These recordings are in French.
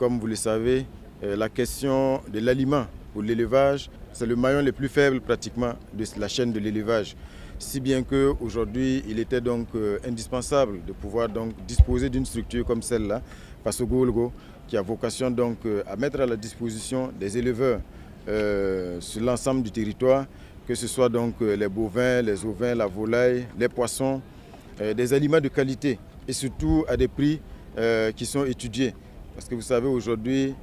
comme vous le savez, la question de l'aliment pour l'élevage, c'est le maillon le plus faible pratiquement de la chaîne de l'élevage. Si bien qu'aujourd'hui, il était donc indispensable de pouvoir donc disposer d'une structure comme celle-là, Fasogolgo, qui a vocation donc à mettre à la disposition des éleveurs sur l'ensemble du territoire, que ce soit donc les bovins, les ovins, la volaille, les poissons, des aliments de qualité et surtout à des prix qui sont étudiés. Parce que vous savez, aujourd'hui,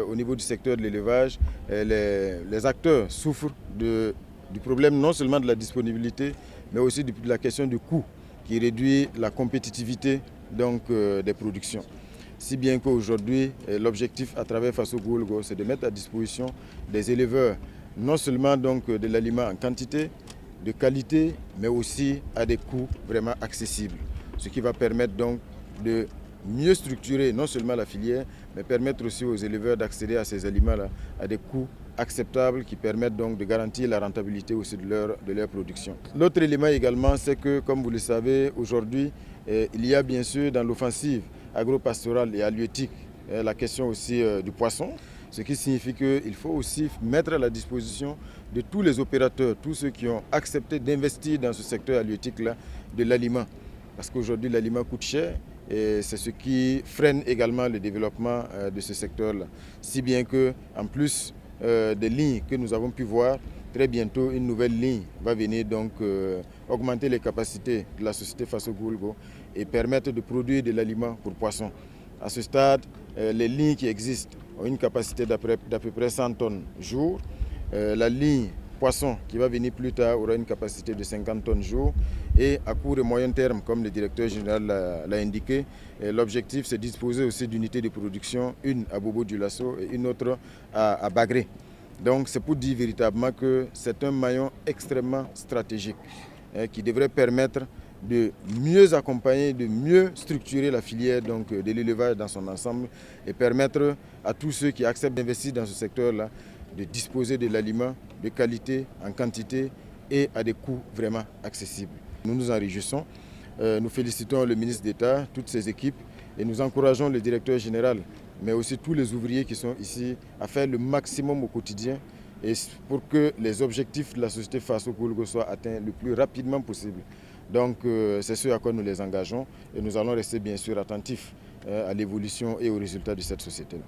au niveau du secteur de l'élevage, les acteurs souffrent du problème non seulement de la disponibilité, mais aussi de la question du coût qui réduit la compétitivité donc, des productions. Si bien qu'aujourd'hui, l'objectif à travers Fasogolgo, c'est de mettre à disposition des éleveurs non seulement donc, de l'aliment en quantité, de qualité, mais aussi à des coûts vraiment accessibles. Ce qui va permettre donc de mieux structurer non seulement la filière, mais permettre aussi aux éleveurs d'accéder à ces aliments-là à des coûts acceptables qui permettent donc de garantir la rentabilité aussi de leur production. L'autre élément également, c'est que, comme vous le savez, aujourd'hui, il y a bien sûr dans l'offensive agro-pastorale et halieutique la question aussi du poisson, ce qui signifie qu'il faut aussi mettre à la disposition de tous les opérateurs, tous ceux qui ont accepté d'investir dans ce secteur halieutique-là, de l'aliment. Parce qu'aujourd'hui, l'aliment coûte cher. Et c'est ce qui freine également le développement de ce secteur-là. Si bien qu'en plus des lignes que nous avons pu voir, très bientôt une nouvelle ligne va venir donc augmenter les capacités de la société Fasogolgo et permettre de produire de l'aliment pour poissons. À ce stade, les lignes qui existent ont une capacité d'à peu près 100 tonnes jour. La ligne poisson qui va venir plus tard aura une capacité de 50 tonnes jour et à court et moyen terme, comme le directeur général l'a indiqué, l'objectif c'est de disposer aussi d'unités de production, une à Bobo-Dioulasso et une autre à Bagré. Donc c'est pour dire véritablement que c'est un maillon extrêmement stratégique qui devrait permettre de mieux accompagner, de mieux structurer la filière donc, de l'élevage dans son ensemble et permettre à tous ceux qui acceptent d'investir dans ce secteur-là de disposer de l'aliment de qualité, en quantité et à des coûts vraiment accessibles. Nous nous en réjouissons, nous félicitons le ministre d'État, toutes ses équipes et nous encourageons le directeur général, mais aussi tous les ouvriers qui sont ici à faire le maximum au quotidien et pour que les objectifs de la société Fasogolgo soient atteints le plus rapidement possible. Donc c'est ce à quoi nous les engageons et nous allons rester bien sûr attentifs à l'évolution et aux résultats de cette société-là.